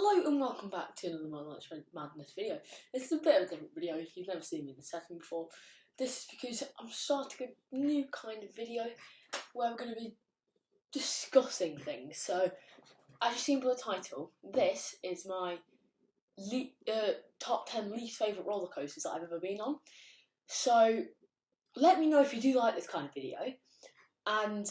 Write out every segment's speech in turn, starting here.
Hello and welcome back to another My Lunch Madness video. This is a bit of a different video if you've never seen me in the setting before. This is because I'm starting a new kind of video where we're going to be discussing things. So, as you've seen by the title, this is my top 10 least favourite roller coasters that I've ever been on. So, let me know if you do like this kind of video, and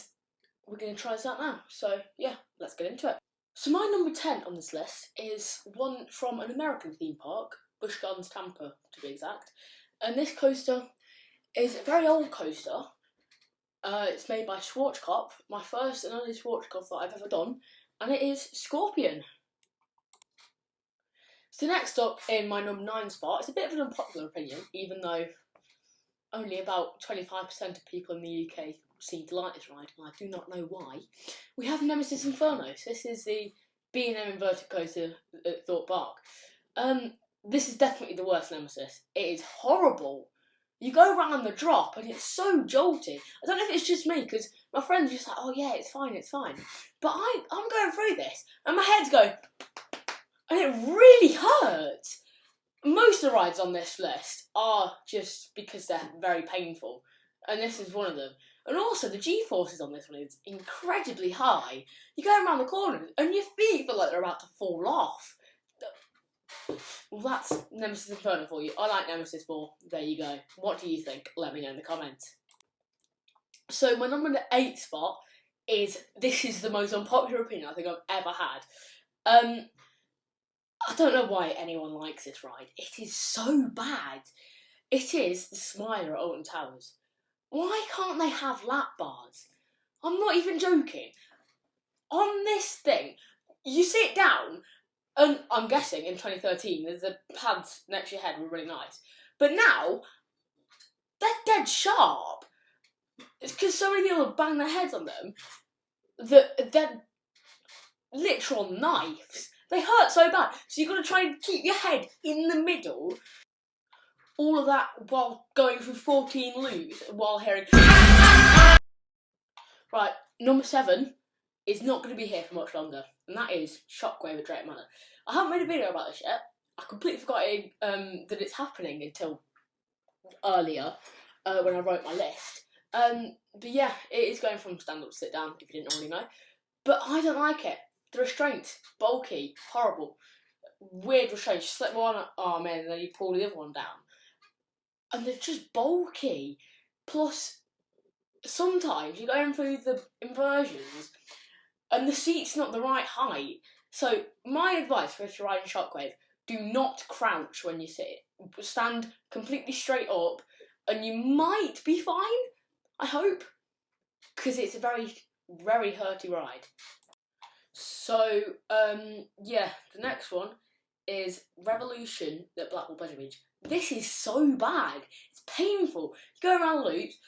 we're going to try this out now. So, yeah, let's get into it. So my number 10 on this list is one from an American theme park, Busch Gardens Tampa to be exact. And this coaster is a very old coaster. It's made by Schwarzkopf, my first and only Schwarzkopf that I've ever done, and it is Scorpion. So next up in my number 9 spot, it's a bit of an unpopular opinion, even though only about 25% of people in the UK seem to like this ride, and I do not know why. We have Nemesis Infernos. This is the B&M inverted coaster at Thorpe Park. This is definitely the worst Nemesis. It is horrible. You go around the drop and it's so jolty. I don't know if it's just me, because my friends are just like, oh yeah, it's fine. But I'm going through this and my head's going, and it really hurts. Most of the rides on this list are just because they're very painful, and this is one of them. And also, the G-forces on this one is incredibly high. You go around the corner and your feet feel like they're about to fall off. Well, that's Nemesis Inferno for you. I like Nemesis more. There you go. What do you think? Let me know in the comments. So my number 8 spot is, this is the most unpopular opinion I think I've ever had. I don't know why anyone likes this ride. It is so bad. It is the Smiler at Alton Towers. Why can't they have lap bars? I'm not even joking. On this thing, you sit down, and I'm guessing in 2013, the pads next to your head were really nice. But now, they're dead sharp. It's because so many people have banged their heads on them that they're literal knives. They hurt so bad. So you've got to try and keep your head in the middle. All of that while going through 14 loops while hearing. Right, number 7 is not going to be here for much longer, and that is Shockwave at Drake Manor. I haven't made a video about this yet. I completely forgot that it's happening until earlier when I wrote my list. But yeah, it is going from stand up to sit down, if you didn't already know. But I don't like it. The restraints, bulky, horrible, weird restraints. You slip one arm in and then you pull the other one down. And they're just bulky. Plus, sometimes you're going through the inversions and the seat's not the right height. So, my advice for if you're riding Shockwave, do not crouch when you sit. Stand completely straight up and you might be fine, I hope. Because it's a very, very hurty ride. So, yeah, the next one is Revolution at Blackpool Pleasure Beach. This is so bad. It's painful. You go around the loops,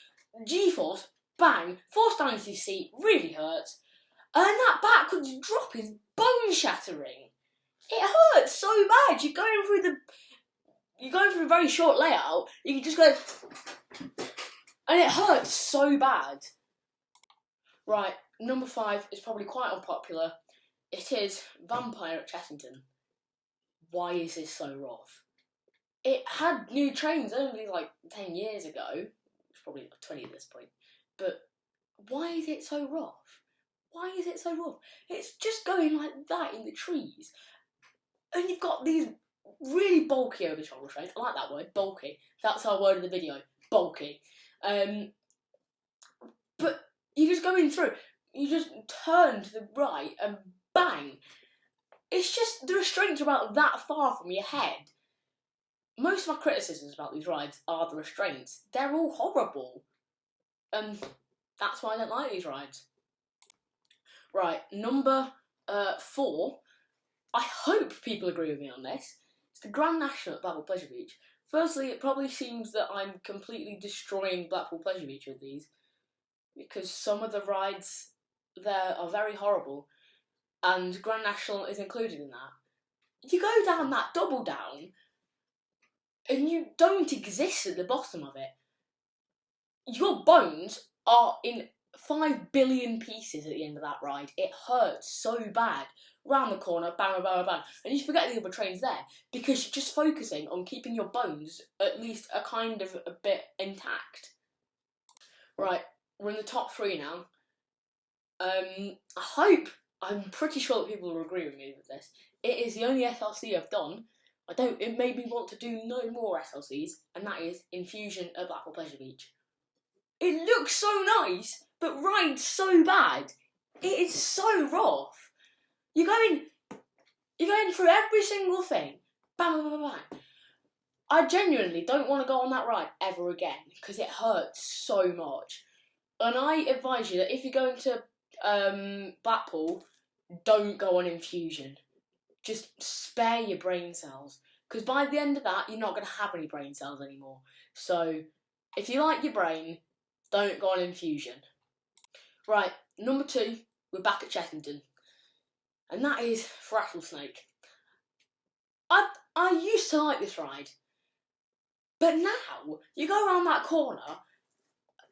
G-force, bang, force down into your seat, really hurts. And that backwards drop is bone-shattering. It hurts so bad. You're going through a very short layout, you can just go, and it hurts so bad. Right, number 5 is probably quite unpopular. It is Vampire at Chessington. Why is this so rough? It had new trains only like 10 years ago. It's probably like 20 at this point. But why is it so rough? Why is it so rough? It's just going like that in the trees. And you've got these really bulky over-shoulder trains. I like that word, bulky. That's our word of the video, bulky. But you're just going through. You just turn to the right and bang. It's just the restraints are about that far from your head. Most of my criticisms about these rides are the restraints. They're all horrible. And that's why I don't like these rides. Right, number 4. I hope people agree with me on this. It's the Grand National at Blackpool Pleasure Beach. Firstly, it probably seems that I'm completely destroying Blackpool Pleasure Beach with these, because some of the rides there are very horrible, and Grand National is included in that. You go down that double down, and you don't exist at the bottom of it. Your bones are in 5 billion pieces at the end of that ride. It hurts so bad. Round the corner, bang, bang, bang, and you forget the other train's there because you're just focusing on keeping your bones at least a bit intact. Right, we're in the top 3 now. I'm pretty sure that people will agree with me with this. It is the only SLC I've done. It made me want to do no more SLCs, and that is Infusion at Blackpool Pleasure Beach. It looks so nice, but rides so bad. It is so rough. You're going through every single thing. Bang, bang, bang, bang. I genuinely don't want to go on that ride ever again because it hurts so much. And I advise you that if you're going to Blackpool, don't go on Infusion. Just spare your brain cells. Because by the end of that, you're not going to have any brain cells anymore. So, if you like your brain, don't go on Infusion. Right, number 2, we're back at Chessington. And that is Rattlesnake. I used to like this ride. But now, you go around that corner,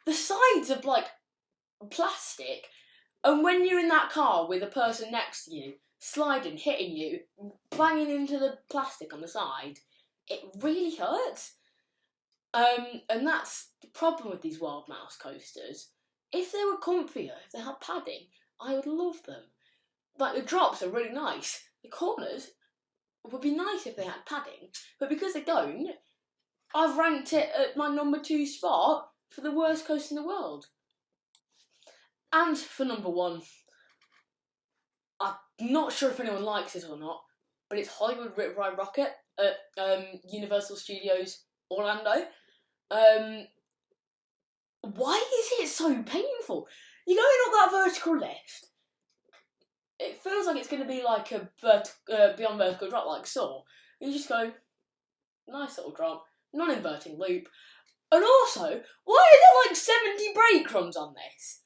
the sides are like plastic, and when you're in that car with a person next to you, sliding, hitting you, banging into the plastic on the side, it really hurts. And that's the problem with these Wild Mouse coasters. If they were comfier, if they had padding, I would love them. Like, the drops are really nice. The corners would be nice if they had padding, but because they don't, I've ranked it at my number 2 spot for the worst coaster in the world. And for number 1, I'm not sure if anyone likes it or not, but it's Hollywood Rip Ride Rocket at Universal Studios Orlando. Why is it so painful? You're going up that vertical lift. It feels like it's going to be like a beyond vertical drop, like Saw. You just go, nice little drop, non-inverting loop. And also, why are there like 70 breadcrumbs on this?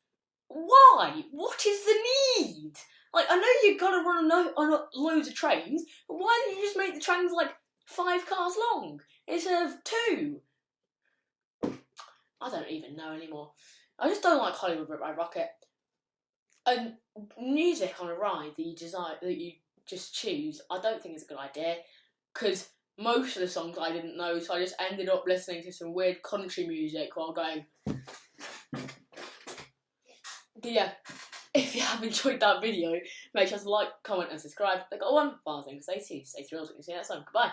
Why? What is the need? Like, I know you've got to run on loads of trains, but why don't you just make the trains like 5 cars long instead of 2? I don't even know anymore. I just don't like Hollywood Rip Ride Rocket. And music on a ride that you just choose, I don't think it's a good idea, because most of the songs I didn't know, so I just ended up listening to some weird country music while going. But yeah, if you have enjoyed that video, make sure to like, comment and subscribe. I've got one final thing to say to you. Stay thrilled. See you next time. Goodbye.